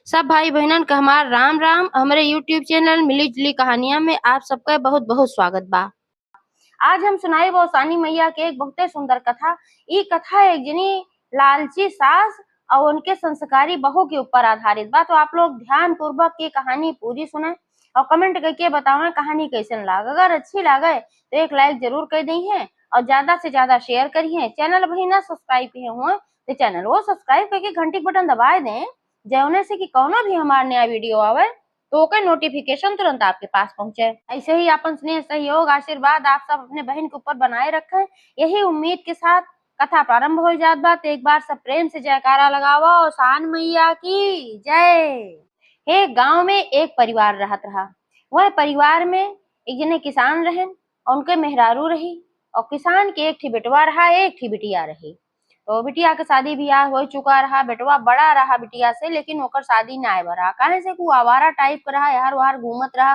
सब भाई बहनन का हमार राम राम। हमारे यूट्यूब चैनल मिली जुली कहानियां में आप सबका बहुत बहुत स्वागत बा। आज हम सुनाई वो सानी मैया के एक बहुते सुंदर कथा। ई कथा एक जनी लालची सास और उनके संस्कारी बहू के ऊपर आधारित बा। तो आप लोग ध्यान पूर्वक ये कहानी पूरी सुने और कमेंट करके बताओ कहानी कैसे लागे। अगर अच्छी लागे तो एक लाइक जरूर कर दी है और ज्यादा से ज्यादा शेयर करिए। चैनल अभी ना सब्सक्राइब किए हुए तो चैनल वो सब्सक्राइब करके घंटी बटन दबा दें, जौने से कि कौनो भी हमारा नया वीडियो आवे तो ओकर नोटिफिकेशन तुरंत आपके पास पहुंचे। ऐसे ही अपन स्नेह सहयोग आशीर्वाद आप सब अपने बहन के ऊपर बनाए रखें, यही उम्मीद के साथ कथा प्रारंभ हो जात बा। एक बार सब प्रेम से जयकारा लगावा और सान मैया की जय। एक गांव में एक परिवार रहत रहा। वह परिवार में एक जने किसान रहन और उनके मेहरारू रही और किसान के एक ठी बेटवा रहा, एक ठी बिटिया रही। तो बिटिया के शादी ब्याह हो चुका रहा, बेटवा बड़ा रहा बिटिया से, लेकिन ओकर शादी ना रहा। काहे से को आवारा टाइप का रहा, यार वार घूमत रहा,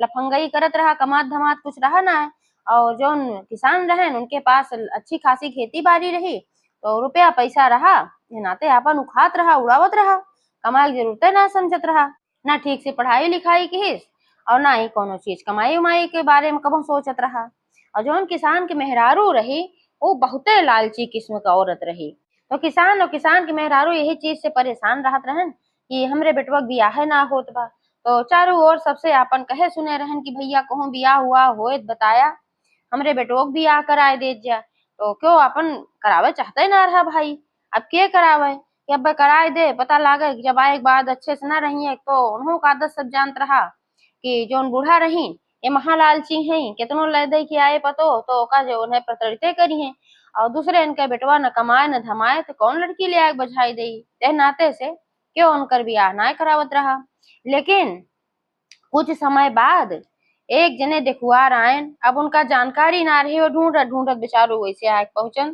लफंगई करत रहा, कमात धमात कुछ रहा ना है। और जो किसान रहे उनके पास अच्छी खासी खेती बाड़ी रही, तो रुपया पैसा रहा नाते अपन उखात रहा, उड़ावत रहा, कमाई की जरूरत ना समझत रहा। ना ठीक से पढ़ाई लिखाई की और ना ही कोनो चीज कमाई उमाई के बारे में कबो सोचत रहा। और जो किसान के मेहरारू रही वो बहुते लालची किस्म का औरत रही। तो किसान और किसान के मेहरारू यही चीज से परेशान रहत रहन कि हमरे बेटवा बियाह ना होत बा। तो चारों ओर सबसे आपन कहे सुने रहन कि भैया कहूँ बियाह हुआ होए बताया, हमरे बेटवो के बियाह कराए दे जा। तो क्यों अपन करावे चाहते ना रहा भाई, अब के करावे कि अब कराए दे। पता लागे कि जब आए के बाद अच्छे से ना रही है तो उन्हों का आदत सब जानत रहा कि जोन बूढ़ा रही ये महालालची हैं, कितनो ले दे कि आए पतो तो ओका जो उन्हें प्रताड़ित करी है। और दूसरे इनके बेटवा न कमाए न धमाए तो कौन लड़की ले आए बझाई दे, ते नाते से क्यों उनकर बियाह ना करावत रहा। लेकिन कुछ समय बाद एक जने देखुआर आयन, अब उनका जानकारी ना रही और ढूंढत ढूंढत बेचारो वैसे आए पहुंचन।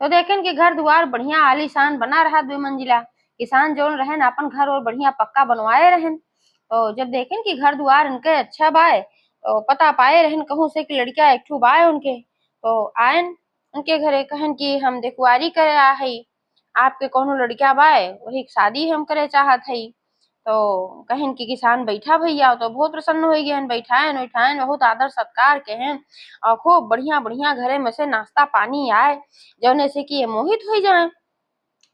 तो देखें कि घर द्वार बढ़िया आलीशान बना रहा, 2 मंजिला। किसान जोन रहन अपन घर और बढ़िया पक्का बनवाए रहन। तो जब देखें कि घर द्वार उनके अच्छा बाय तो पता पाए रहन कहूँ से कि लड़किया एक ठू बाय उनके। तो आयन उनके घरे कहन कि हम देखुआरी करे आ हई, आपके कोनो लड़किया बाय वही शादी हम करे चाहत हई। तो कहन कि किसान बैठा भैया, तो बहुत प्रसन्न हो गए, बैठाएन बैठाएन बहुत आदर सत्कार कहन और खूब बढ़िया बढ़िया घरे में से नाश्ता पानी आए जौने से कि ये मोहित हो जाए।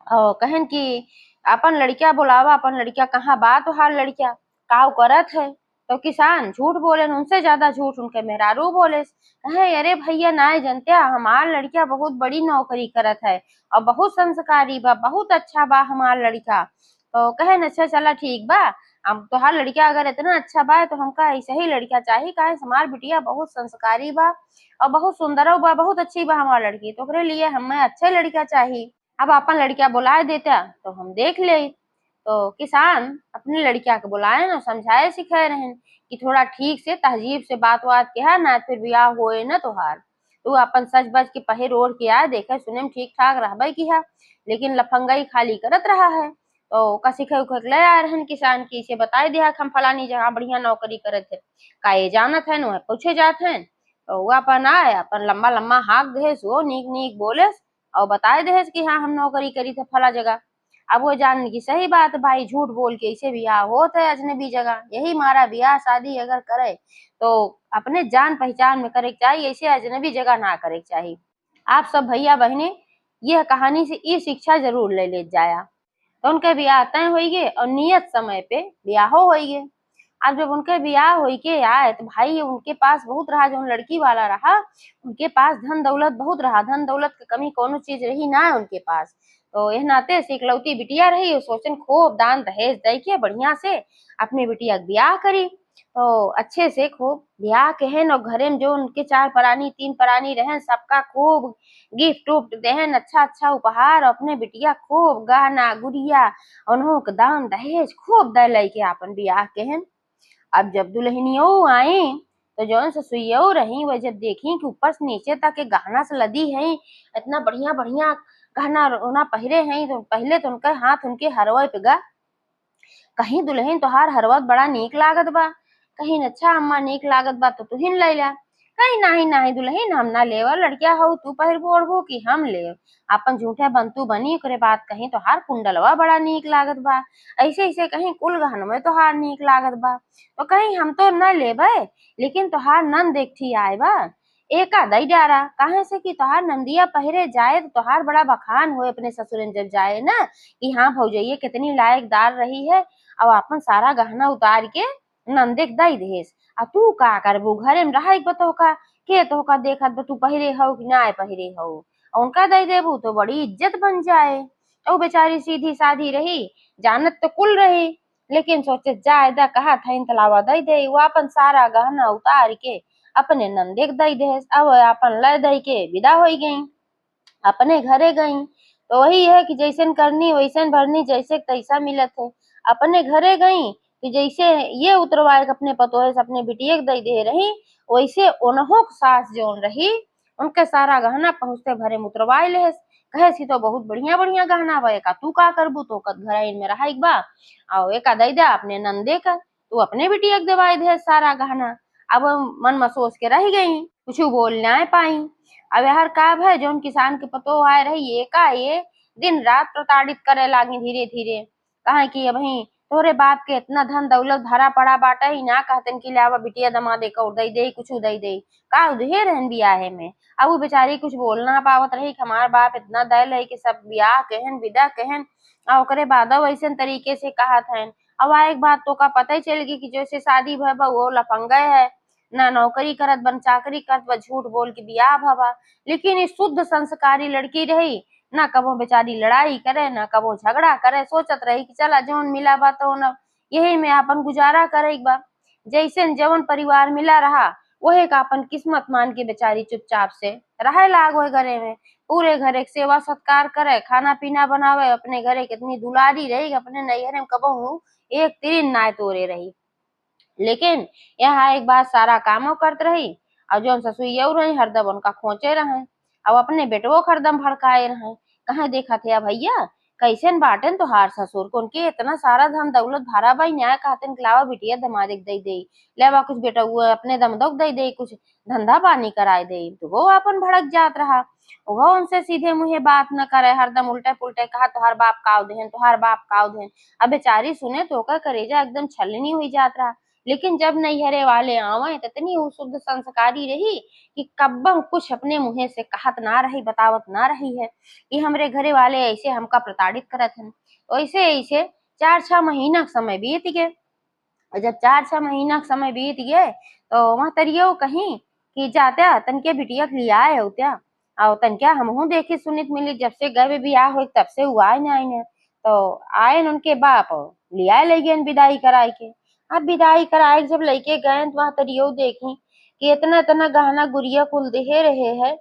और कहन कि अपन लड़किया बुलावा, अपन लड़किया कहाँ बात हाल लड़किया काव करत है। तो किसान झूठ बोले, उनसे ज्यादा झूठ उनके मेहरारू बोले। कहे अरे भैया ना जनते हमार लड़किया बहुत बड़ी नौकरी करत है और बहुत संस्कारी बा, बहुत अच्छा बा हमार लड़का। तो कहे अच्छा चला ठीक बा, अब तोहार लड़किया अगर इतना अच्छा बा तो हमका ऐसे ही लड़किया चाहिए। काहे हमार बिटिया बहुत संस्कारी बा और बहुत सुंदर बा, बहुत अच्छी बा हमार लड़की, तो ओकरे लिए हमें अच्छे लड़किया चाहिए। अब अपन लड़किया बुलाए देता तो हम देख ले। तो किसान अपनी लड़किया को बुलाए ना समझाए सिखाए रहन कि थोड़ा ठीक से तहजीब से बात बात कहा ना फिर ब्याह होए न तोहार। तू अपन सच बज के पहर ओढ़ के आ, देखे सुने में ठीक ठाक रहबे किहा, लेकिन लफंगाई खाली करत रहा है। तो का सिखे उखे ले आए रहन किसान की, इसे बताए दिया हम फलानी जगह बढ़िया नौकरी करत है, का ये जानत है न पूछे जात है। तो वो अपन आए अपन लम्बा लम्बा हाँक देस, वो नीक नीक बोलेस और बताए देस कि हाँ हम नौकरी करी थे फला जगह। अब वो जान की सही बात भाई, झूठ बोल के इसे ब्याह होता है अजनबी जगह, यही मारा ब्याह शादी अगर करे तो अपने जान पहचान में करे चाहिए, ऐसे अजनबी जगह ना करे चाहिए। आप सब भैया बहने यह कहानी से ये शिक्षा जरूर ले जाया। तो उनके ब्याह तय होइगे और नियत समय पे ब्याहो होइगे। अब जब उनके ब्याह होई के आए तो भाई उनके पास बहुत रहा, जो लड़की वाला रहा उनके पास धन दौलत बहुत रहा, धन दौलत की कमी कोनो चीज रही ना है उनके पास। तो यह नाते से इकलौती बिटिया रही, सोचन खूब दान दहेज दे के बढ़िया से अपनी बिटिया का ब्याह करी। तो अच्छे से खूब ब्याह कहन और घरे में जो उनके 4 प्राणी 3 प्राणी रहन सबका खूब गिफ्ट उफ्ट देहन, अच्छा अच्छा उपहार, अपने बिटिया खूब गहना गुड़िया उन्हों के दान दहेज खूब दे लेके अपन ब्याह कहन। अब जब दुल्हनियों आई तो जौन से सुइयो रही वह जब देखी कि ऊपर से नीचे तक के गहना से लदी है, इतना बढ़िया बढ़िया गहना रोना पहरे हैं, तो पहले तो उनके हाथ उनके हरवा पे गा, कहीं दुल्हन तोहार हरवत बड़ा नीक लागत बा, कहीं अच्छा अम्मा नीक लागत बा तो तुहिन ले ला। कहीं नाही नाही दुल्हन हम ना लेव, लड़किया हो तू पहिरबो ओढ़बो कि हम ले। अपन झूठे बंतु बनी ओकरे बात कहीं तोहार कुंडलवा बड़ा नीक लागत बा, ऐसे ऐसे कहीं कुल गहनवे तोहार नीक लागत बा। तो कहीं हम तो न लेबे, लेकिन तोहार नंद देखी आए बा, एका दई डारा काहे से कि तोहार नंदिया पहिरे जाए तो तोहार बड़ा बखान होए अपने ससुरन जब जाए ना, कि हाँ भौजैया कितनी लायकदार रही है। अब अपन सारा गहना उतार के नंदे के दई देस। आ तू का करबू घरे में रह बतोका, के तोहका देखत बा तू पहिरे हो कि ना पहिरे हो, उनका दई देबू तो बड़ी इज्जत बन जाए। तो बेचारी सीधी साधी रही, जानत तो कुल रही, लेकिन सोचे जाए दा कहा था इन तलावा दई दे। वो अपन सारा गहना उतार के अपने नंदे के दई दे। अब अपन लय दई के विदा हो गई, अपने घरे गई। तो वही है कि जैसन करनी वैसन भरनी, जैसे तैसा मिलत है। अपने घरे गई कि जैसे ये उतरवाए अपने पतोहे से अपने बिटिया के दई दे रही, वैसे ओनहो के सास जोन रही उनके सारा गहना पहुँचते भरे में उतरवाए ले। कहे सी तो बहुत बढ़िया बढ़िया गहना बा, एका तू का करबू तो घर में रहा बा, और एका दई दे अपने नंदे का, तू अपने बिटिया के देवाई दे सारा गहना। अब मन में सोच के रह गई, कुछ बोल ना पाई। अब यार का है जोन किसान के पतो आए रही एका ये दिन रात प्रताड़ित करे लागी धीरे धीरे। कहा कि अभी तोरे बाप के इतना धन दौलत भरा पड़ा बाटा ही ना, कहतन कि लावा बिटिया दमादे को दई दे कुछ दई दे, का उधे रहन बियाहे में। अब वो बेचारी कुछ बोल ना पावत रही कि हमार बाप इतना दयल है कि सब ब्याह कहन विदा कहन, और ओकरे बाद वैसे तरीके से कहा था। अब एक बात तो का पता ही चल गई कि जैसे शादी भवा वो लफंगा है, ना नौकरी करत बन चाकरी करत बा, झूठ बोल के बियाह भवा। लेकिन इस शुद्ध संस्कारी लड़की रही, ना कबो बेचारी लड़ाई करे ना कबो झगड़ा करे, सोचत रही कि चला जौन मिला बा तो न यही में अपन गुजारा करे बा। जैसे जवन परिवार मिला रहा वही का अपन किस्मत मान के बेचारी चुपचाप से रहे लागो घरे में। पूरे घरे के सेवा सत्कार करे, खाना पीना बनावे, अपने घरे कितनी दुलारी रही, अपने नैहर में कबहू एक तीन नाय तोरे रही। लेकिन यहाँ एक बात सारा कामो करत रही, और जौन ससुइया रही हरदम उनका खोचे रहे, अब अपने बेटवो हरदम भड़काए रहे। कहाँ देखा थे भैया कैसन बाटन तोहार ससुर को, उनके इतना सारा धन दौलत भरा भाई न्याय कहते लावा बिटिया दमादे दई दे, लेवा कुछ बेटा वो अपने दमदोक दई दे, कुछ धंधा पानी कराए दे। तो वो अपन भड़क जात रहा, वो उनसे सीधे मुहे बात न करे, हरदम उल्टे पुल्टे कहा तुहार बाप काव देहन तुहार बाप काव देहन। अब बेचारी सुने तो का करेजा एकदम छलनी हुई जात रहा। लेकिन जब नैहरे वाले आवे तो इतनी वो शुद्ध संस्कारी रही कि कब्बम कुछ अपने मुँह से कहत ना रही, बतावत ना रही है कि हमरे घरे वाले ऐसे हमका प्रताड़ित करत हन। तो ऐसे ऐसे 4-6 महीना का समय बीत गए। और जब 4-6 महीना का समय बीत गए तो वहाँ तरियो कहीं कि जात्या तनके बिटिया के लिया है होत्या, और तनक्या हमहू देखी सुनित मिली जब से गए बियाह हो तब से हुआ है ना। तो आए उनके बाप लिया ले गए विदाई कराए के। अब विदाई कराए के जब लइके गए तो वहाँ तरियो देखी कि इतना इतना गहना गुड़िया कुल देहे रहे है,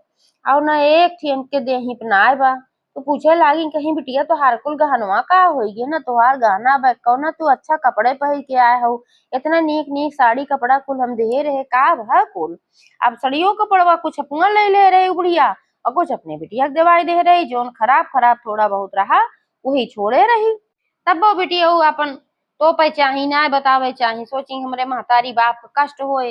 और न एक थी के देही पनाए बा। तो पूछे लागी कहीं बिटिया तोहार कुल गहनवा का होई ना, तोहार गहना बा कौना तू अच्छा कपड़े पहन के आए हो, इतना नीक नीक साड़ी कपड़ा कुल हम देहे रहे का भा कुल। अब सड़ियों कपड़वा कुछ अपना ले ले रहे बुढ़िया, और कुछ अपने बिटिया के दवाई दे रही, जोन खराब खराब थोड़ा बहुत रहा वही छोड़े रही। तब वो बिटिया अपन तो पे चाही ना बतावे चाही, सोची हमरे महतारी बाप का कष्ट होए।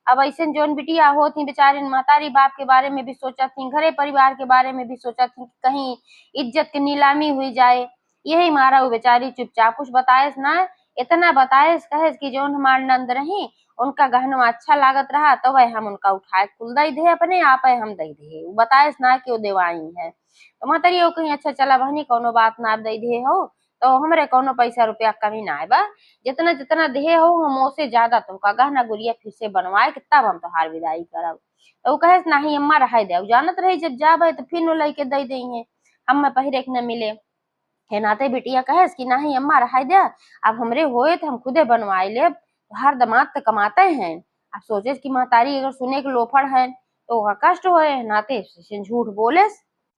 अब ऐसे जोन बिटिया होती बेचारे महतारी बाप के बारे में भी सोचा थी, घरे परिवार के बारे में भी सोचा थी, कहीं इज्जत की नीलामी हुई जाए। यही मारा वो बेचारी चुपचाप कुछ बताए ना, इतना बताए कहे कि जोन हमार नंद रही उनका गहना अच्छा लागत रहा तो वह हम उनका उठाए कुल दई दे, अपने आप हम दई दे, बताए ना कि वो देवाई है। तो महतारी कहीं अच्छा चला बहनी कोनो बात ना दई दे हो, तो हमरे कोनो पैसा रुपया कमी ना बा, जितना जितना देहे हो हम ओसे ज्यादा तुमका गहना गुड़िया फिर से बनवाए के तब हम तोहार विदाई करब। तो कहे नहीं अम्मा रह दे, जानत रही जब जाबे तो फिर लइके दई दई हम पहिरे के न मिले। हे नाते बिटिया कहे कि नहीं अम्मा रह दे, अब हमरे होए तो हम खुदे बनवाए ले, हर दमाद तो कमाते हैं। अब सोचे कि महतारी अगर सुने के लोफड़ है तो कष्ट होए, नाते झूठ बोले।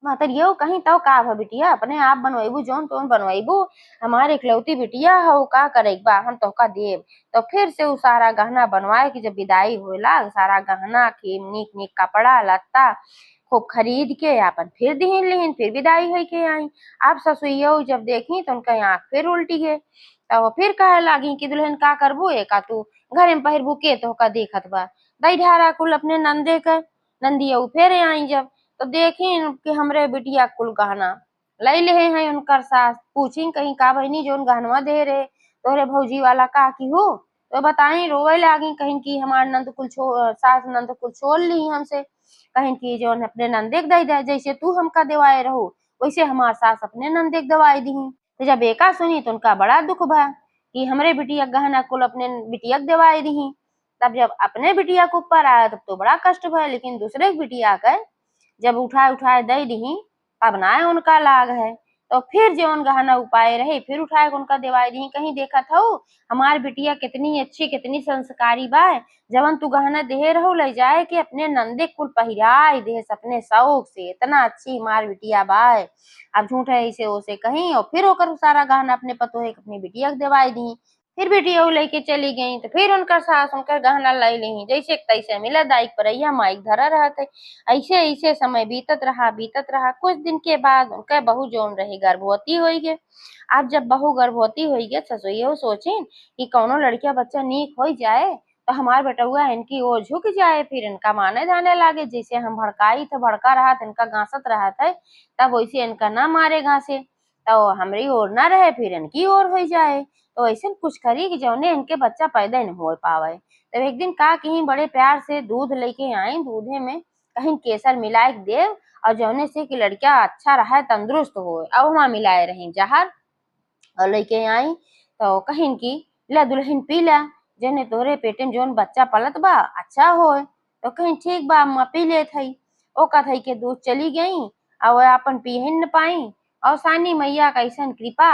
महतरियो कहीं तो का भा बिटिया अपने आप बनवाइबू जोन तोन बनवाइबू, हमारे इकलौती बिटिया हो का करे बा हम तोहका देव। तो फिर से उ सारा गहना बनवाए कि जब विदाई होला सारा गहना के नीक नीक कपड़ा लत्ता खूब खरीद के अपन फिर दिहिन लिहिन फिर विदाई होई के आई। आप ससुइयो जब देखी तो उनका आँख फिर उल्टी गए। तो फिर कहे लागी कि दुल्हन का करबू एका तू घरे में पहिरबू के तो का देखत बा। दई ढारा कुल अपने नंदे के नंदिया फेरे आई जब तो देखी कि हमरे बिटिया कुल गहना लई ले हैं उनकर सास पूछी कहीं का बहनी जोन गहनवा दे रहे तोहरे भौजी वाला का की हो तो बताई रोवे लागी कहीं की हमार नंद कुल सास नंद कुल छोड़ ली हमसे कहीं की जोन अपने नंदे के दई दे जैसे तू हमका देवाए रहो वैसे हमार सास अपने नंदे के दवाई दी। तो जब एका सुनी तो उनका बड़ा दुख भा कि हमरे बिटिया गहना कुल अपने बिटिया के दवाई दी। तब जब अपने बिटिया के ऊपर आया तब तो बड़ा कष्ट भा, लेकिन दूसरे बिटिया के जब उठाए उठाए दे दी तब ना उनका लाग है। तो फिर जौन गहना उपाय रहे फिर उठाए उनका देवाई दी। कहीं देखा था हमार बिटिया कितनी अच्छी कितनी संस्कारी बा, जवन तू गहना दे रहो ले जाए कि अपने नंदे कुल पहिराई दे अपने शौक से, इतना अच्छी हमार बिटिया बा। अब झूठ है इसे ओसे कहीं और फिर होकर सारा गहना अपने पतोहे अपनी बिटिया के देवाई दी। फिर बेटिया लेके चली गई तो फिर उनकर सास उनकर गहना लाई ली जैसे तैसे मिला दाइक परैया माइक धरा रहते। ऐसे ऐसे समय बीतत रहा। कुछ दिन के बाद उनका बहू जोन रही गर्भवती हो गए। अब जब बहू गर्भवती हो गए ससुइया सोचे कि कौनो लड़किया बच्चा नीक हो जाए तो हमार बेटुआ इनकी ओर झुक जाए, फिर इनका माने जाने लागे। जैसे हम भड़काई थे भड़का रहा था इनका घासत रहा था तब वैसे इनका ना मारे घासे तो हमारी ओर ना रहे फिर इनकी ओर हो जाए। तो ऐसे कुछ करी कि जौने इनके बच्चा पैदा नहीं हो पावे। तो एक दिन का कहीं बड़े प्यार से दूध लेके आई, दूधे में कहीं केसर मिलाए देव और जौने से कि लड़किया अच्छा रहा तंदुरुस्त हो। अब वहाँ मिलाए रही जहर और लेके आई तो कहीं की ला दुल्हन पी ला जने तोरे पेटे में जोन बच्चा पलत बा अच्छा हो। तो कहीं ठीक बा अम्मा पी ले थई ओ का थई के दूध चली गई और अपन पीहन न पाई। और सानी मैया का ऐसा कृपा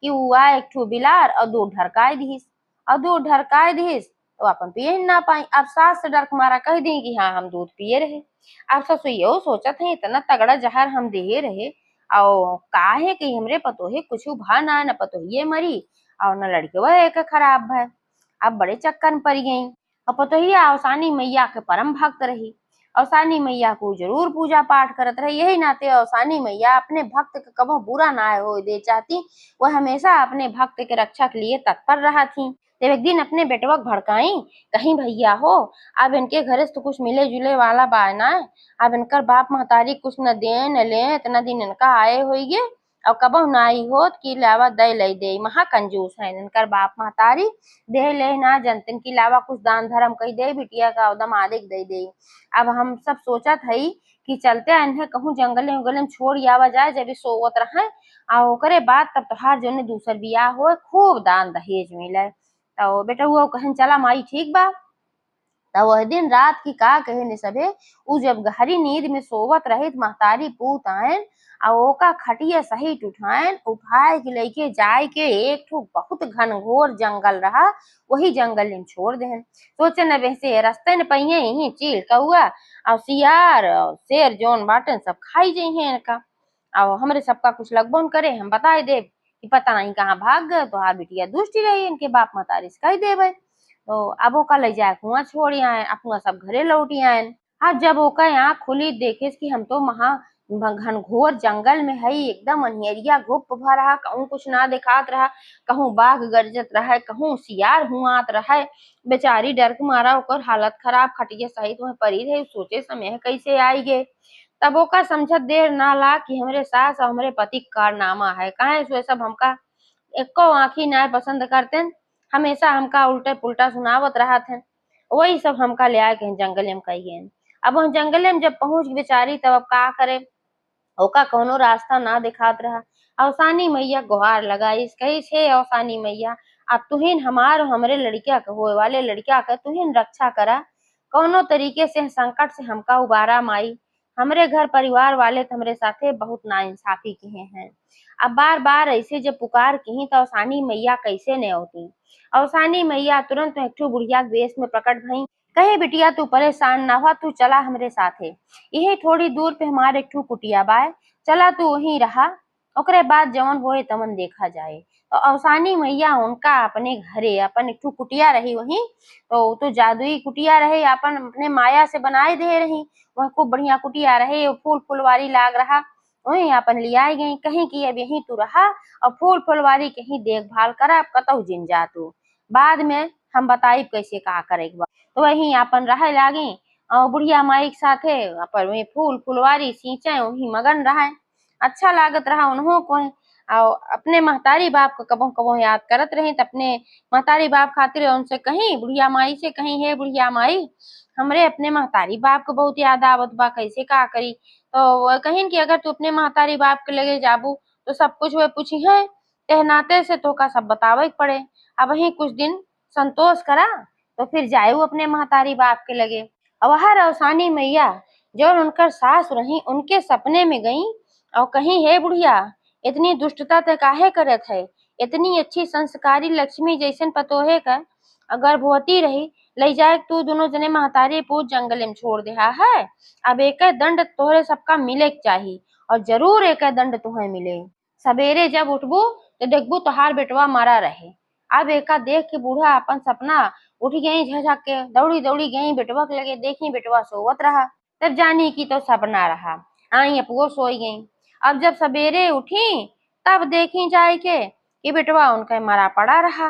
कि वो आए एक ठो बिलार और दूध ढरकाए दिस तो अपन पिए ना पाई। अब सास से डर के मारा कह दी कि हाँ हम दूध पिए रहे। अब ससुइयो सोचत है इतना तगड़ा जहर हम दे रहे और काहे कि हमरे पतोहे कुछ भा ना न पतोहिए मरी और न लड़के एक खराब है। अब बड़े चक्कर में पड़ गई और पतोहिया अवसानी मैया के परम भक्त रही। अवसानी मैया को जरूर पूजा पाठ करत रहे, यही नाते अवसानी मैया अपने भक्त के कबो बुरा ना हो दे चाहती। वह हमेशा अपने भक्त के रक्षा के लिए तत्पर रहा थी। जब एक दिन अपने बेटवा भड़काई कहीं भैया हो अब इनके घर से तो कुछ मिले जुले वाला बाना अब इनकर बाप महतारी कुछ न दे न ले इतना दिन इनका आए होइए और कबो नाई होत की लावा दे ले दे महा कंजूस है इनकर बाप महतारी दे ले ना जनतन की लावा कुछ दान धर्म कही दे बिटिया का उदम आदिक दे। अब हम सब सोचत हई कि चलते इन्हें कहूँ जंगले उंगले में छोड़ आवा जाए जब सोवत रहे और ओकरे बाद तब तोहार जोने दूसर बियाह हो खूब दान दहेज मिले। तो बेटा वो कहन चला माई ठीक बा। तो वह दिन रात की का कहे ने सबे उ जब गहरी नींद में सोवत रहित महतारी पूत आयन और ओका खटिया सहित उठाए के लेके जाए के एक ठो बहुत घनघोर जंगल रहा वही जंगल में छोड़ देहन। सोचे न वैसे रास्ते न पहिए ही चील कौआ और सियार और शेर जोन बाटन सब खाई जाइए इनका और हमरे सबका कुछ लगबो न करे हम बताए देव कि पता नहीं कहाँ भाग गए तो हार बिटिया दुष्टी रही इनके बाप महतारी से कह देवे। तो अब ओका ले जाए कुआं छोड़ी आए अपना सब घरे लौटी आए। हाँ जब ओका आँख खुली देखे कि हम तो महा घनघोर जंगल में है एकदम अनहेरिया घुप भा रहा कहूँ कुछ ना दिखात रहा कहूँ बाघ गरजत रहा कहूँ सियार हुआत रहा। बेचारी डर के मारा ओकर हालत खराब खटिया सहित वह परी रहे सोचे समय कैसे आई गे। तब ओका समझत देर ना ला कि हमरे सास और हमरे पति का कारनामा है काहे सो सब हमका एको आँखी ना पसंद करते हमेशा हमका उल्टे पुल्टा सुनावत रहा थे वही सब हमका ले आए कहीं जंगल में कही। अब वह जंगल में जब पहुंच बेचारी तब अब का करे ओका कोनो रास्ता ना दिखात रहा। अवसानी मैया गुहार लगाई कही छे अवसानी मैया अब तुहिन हमार हमरे लड़किया के होए वाले लड़किया के तुहिन रक्षा करा कोनो तरीके से संकट से हमका उबारा माई हमरे घर परिवार वाले हमरे साथे बहुत नाइंसाफी किए हैं। अब बार बार ऐसे जब पुकार की तो अवसानी मैया कैसे न होती। अवसानी मैया तुरंत एक ठो बुढ़िया के वेश में प्रकट भई कहे बिटिया तू परेशान ना हो तू चला हमरे साथे यही थोड़ी दूर पे हमारे एक ठो कुटिया बाय चला तू वहीं रहा ओकरे बाद जवन होए तमन देखा जाए। तो अवसानी मैया उनका अपने घरे अपन एक ठो कुटिया रही वहीं तो जादुई कुटिया रहे अपन अपने माया से बनाए दे रही वह खूब बढ़िया कुटिया रहे फूल फुलवारी लाग रहा वहीं अपन लियाई गई, कहीं की अब यहीं तू रहा और फूल फुलवारी कहीं देखभाल करा, कतहु जिन जा तू, बाद में हम बताई कैसे का करे। तो वहीं अपन रहे लागी और बुढ़िया माई के साथे अपन वही फूल फुलवारी सींचे वही मगन रहा। अच्छा लागत रहा उन्हों को। और अपने महतारी बाप को कबो कबो याद करत रही, तो अपने महतारी बाप खातिर उनसे कहीं बुढ़िया माई से कहीं, हे बुढ़िया माई हमरे अपने महतारी बाप को बहुत याद आवत बा, कैसे का करी। तो वो कहिन कि अगर तू अपने महतारी बाप के लगे जाबू तो सब कुछ वे पूछी है, कहनाते से तो का सब बतावे पड़े। अब वही कुछ दिन संतोष करा तो फिर जायू अपने महतारी बाप के लगे। और वह रौसानी मैया जो उनकर सास रही उनके सपने में गई और कहीं, हे बुढ़िया इतनी दुष्टता ते काहे करत है, इतनी अच्छी संस्कारी लक्ष्मी जैसन पतोहे का गर्भवती रही, ले जाए तू दोनों जने महतारी पूत जंगल में छोड़ दे है। अब एक दंड तोहरे सबका मिले चाहिए और जरूर एक दंड तुम्हें मिले। सवेरे जब उठबू तो देखबू तोहार बेटवा मारा रहे। अब एका देख के बूढ़ा अपन सपना उठ गई, झझक के दौड़ी दौड़ी गई बेटवा के लगे, देखी बेटवा सोवत रहा, तब जानी की तो सपना रहा। आई अपो सोई गई। अब जब सवेरे उठी तब देखी जाए के कि बेटवा उनका मरा पड़ा रहा।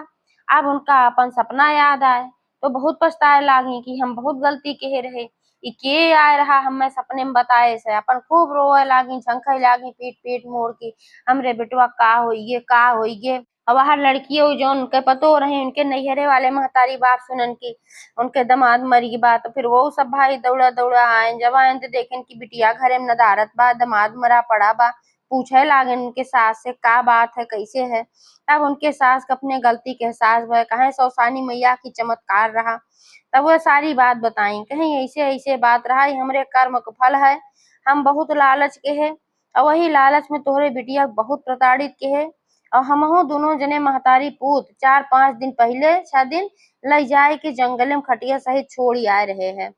अब उनका अपन सपना याद आए तो बहुत पछताए लागी कि हम बहुत गलती कहे रहे, के आए रहा हमें सपने में बताए से। अपन खूब रोए लागी, झंखे लागी, पीट पीट मोड़ के हमरे बेटवा का होइए का होइए। और बाहर लड़कियों जो उनके पतो रहे उनके नैहरे वाले महतारी बाप सुनन की उनके दामाद मरी की बात, तो फिर वो सब भाई दौड़ा दौड़ा आए। जब आए तो देखें कि बिटिया घरे में नदारत बा, दामाद मरा पड़ा बा। पूछे लागे उनके सास से का बात है, कैसे है। तब उनके सास को अपने गलती के एहसास भय, कहे सौसानी मैया की चमत्कार रहा। तब वह सारी बात बताई, कहीं ऐसे ऐसे बात रहा, हमरे कर्म का फल है, हम बहुत लालच के है और वही लालच में तोहरे बिटिया बहुत प्रताड़ित के है। और हमहू दोनों जने महतारी पूत 4-5 दिन पहले 6 दिन ले जाए के जंगल में खटिया सहित छोड़ी आए रहे हैं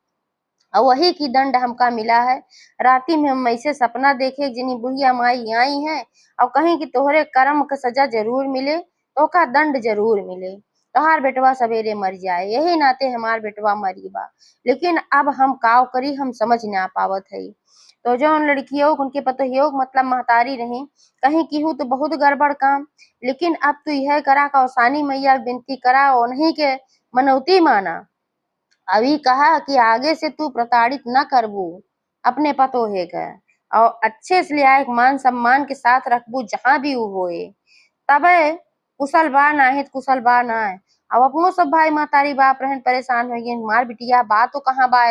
और वही की दंड हमका मिला है। राती में हम ऐसे सपना देखे जिनी बुढ़िया माई आई है और कहीं कि तोहरे कर्म का सजा जरूर मिले, तो का दंड जरूर मिले, तोहार बेटवा सवेरे मर जाए, यही नाते हमार बेटवा मरी बा। लेकिन अब हम काव करी, हम समझ ना पावत है। तो जो उन लड़कियों उनके पतोहियों मतलब महतारी रही, कहीं की हूँ तो बहुत गड़बड़ काम। लेकिन अब तू यह करा कौसानी मैया विनती करा और नहीं के मनौती माना। अभी कहा कि आगे से तू प्रताड़ित न करबू अपने पतोहे का और अच्छे से लिया मान सम्मान के साथ रखबू जहां भी वो होए, तबे कुशल बा नाहित कुशल बा ना। अब अपनो सब भाई महतारी बाप रहन परेशान हो गए, हमार बिटिया बा तो कहाँ बा।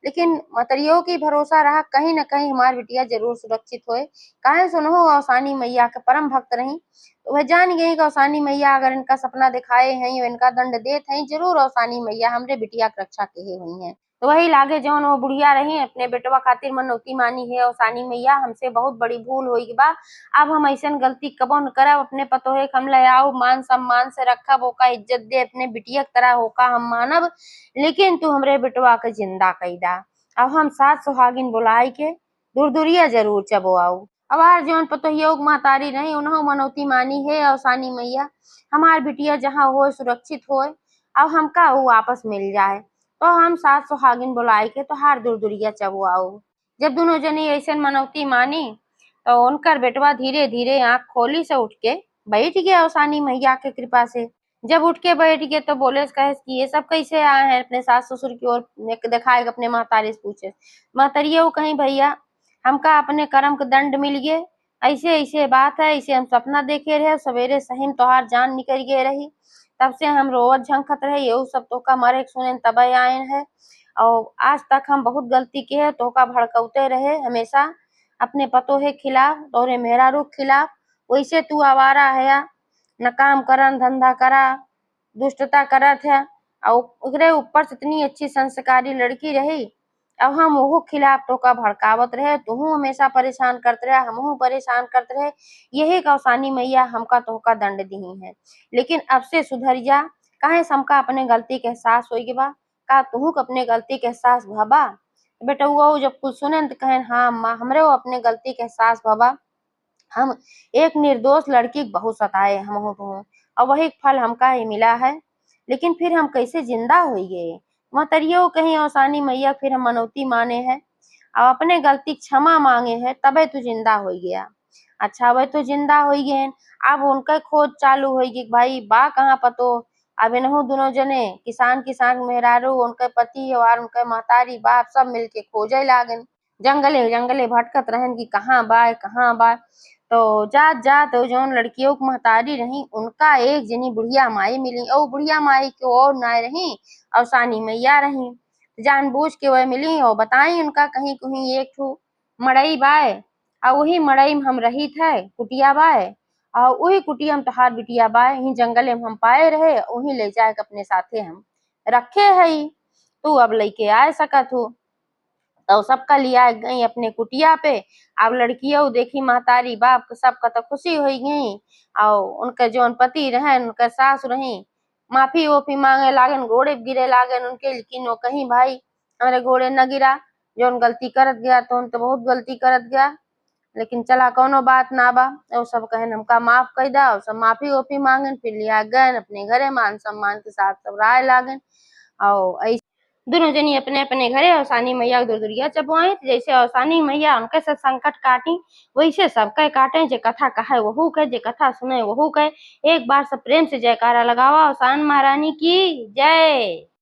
लेकिन मतरियों की भरोसा रहा कहीं न कहीं हमार बिटिया जरूर सुरक्षित होए। काहे सुनहो औसानी मैया के परम भक्त रही, तो वह जान गई कि औसानी मैया अगर इनका सपना दिखाए हैं इनका दंड देत हैं, जरूर औसानी मैया हमरे बिटिया की रक्षा के हुई है। तो वही लागे जौन वो बुढ़िया रही अपने बेटवा खातिर मनौती मानी है, औसानी मैया हमसे बहुत बड़ी भूल हुई बा, अब हम ऐसन गलती कबो न करब, अपने पतोहे के हम ले आओ मान सम्मान से रखब, ओका इज्जत दे अपने बिटिया की तरह होका हम मानब। लेकिन तू हमरे बेटवा के जिंदा कई दा। अब हम सात सुहागिन बुलाई के दूर दूरिया जरूर चबो आओ। अब आर जौन पतोहियो के महतारी रही उन्हों मनौती मानी है औसानी मैया हमार बिटिया जहाँ होए सुरक्षित होए, अब हमका वो वापस मिल जाए। तो हम सात सुहागिन बुलाई के तोहार दूर दूरिया चबो आओ। जब दोनों जनी ऐसे मनौती मानी तो उनकर बेटवा धीरे धीरे आंख खोली से उठ के बैठ गया औसानी मैया के कृपा से। जब उठ के बैठ गए तो बोले कहे कि ये सब कैसे आए हैं, अपने सास ससुर की ओर दिखाए अपने महतारी से पूछे। महतरिया वो कहीं भैया हमका अपने कर्म का दंड मिल गए, ऐसे ऐसे बात है, ऐसे हम सपना देखे रहे, सवेरे सही में तोहार जान निकल गए रही, तब से हम रोवत झंखत रहे, ये सब तो का मरे सुने तब आए है। और आज तक हम बहुत गलती की है, तो का भड़कौते रहे हमेशा अपने पतोहे खिलाफ, तोरे मेहरारू खिलाफ। वैसे तू आवारा है, न काम करन धंधा करा, दुष्टता करत है और ओकरे ऊपर से इतनी अच्छी संस्कारी लड़की रही। अब हम ओहू खिलाफ तो का भड़कावत रहे, तुहू हमेशा परेशान करते रहे, हमहू परेशान करते रहे, यही कौसानी मैया हमका तोहका दंड दी है। लेकिन अब से सुधर जा, काहे हमका अपने गलती के एहसास हो बा, का तुहू अपने गलती के एहसास भबा। बेटा वो जब कुछ सुने तो कहे हाँ माँ हमरे वो अपने गलती के एहसास भबा, हम एक निर्दोष लड़की को बहुत सताए हम हो और वही फल हमका ही मिला है। लेकिन फिर हम कैसे जिंदा होइए। महतरियो कहीं औसानी मैया फिर हम मनौती माने हैं अब अपने गलती क्षमा मांगे है तबे तू जिंदा हो गया। अच्छा अब तो जिंदा हो गए। अब उनका खोज चालू होगी भाई बा कहाँ पतो। अब इनहु दोनों जने किसान किसान मेहरारू उनके पति और उनके महतारी बाप सब मिलके खोजे लागन। जंगले जंगले भटकत रहन कि कहाँ बा कहाँ बा। तो जात जात जौन लड़कियों की महतारी रही उनका एक जनी बुढ़िया माई मिली और बुढ़िया माई के और ना रही और सानी मैया रही। जानबूझ के वह मिली और बताई उनका कहीं कहीं एक ठू मड़ई बाय और वही मड़ई में हम रही थे कुटिया बाय और वही कुटिया में तोहार बिटिया बाय ही जंगल में हम पाए रहे वही ले जाए के अपने साथे हम रखे है। तू अब लेके आए सकत हो। तो सबका लिया गई अपने कुटिया पे। अब लड़कियों देखी महतारी बाप सबका तो खुशी हो गई और उनके जौन पति रहे उनके सास रही माफी ओफी मांगे लागन घोड़े गिरे लागन उनके लेकिन वो कहीं भाई हमारे घोड़े न गिरा। जौन गलती करत गया तो उन तो बहुत गलती करत गया लेकिन चला कोनो बात ना बा। और सब कहन हमका माफ कर दा और सब माफी ओफी मांगन फिर लिया गए अपने घरे मान सम्मान के साथ सब राय लागन। और ऐसे दोनों जनी अपने अपने घरे औसानी मैया के दुर्दुरिया चबुआई जैसे औसानी मैया उनके से संकट काटी वैसे सबके काटे जे कथा कहे वहू कहे जे कथा सुने वहू कहे। एक बार सब प्रेम से जयकारा लगावा औसान महारानी की जय।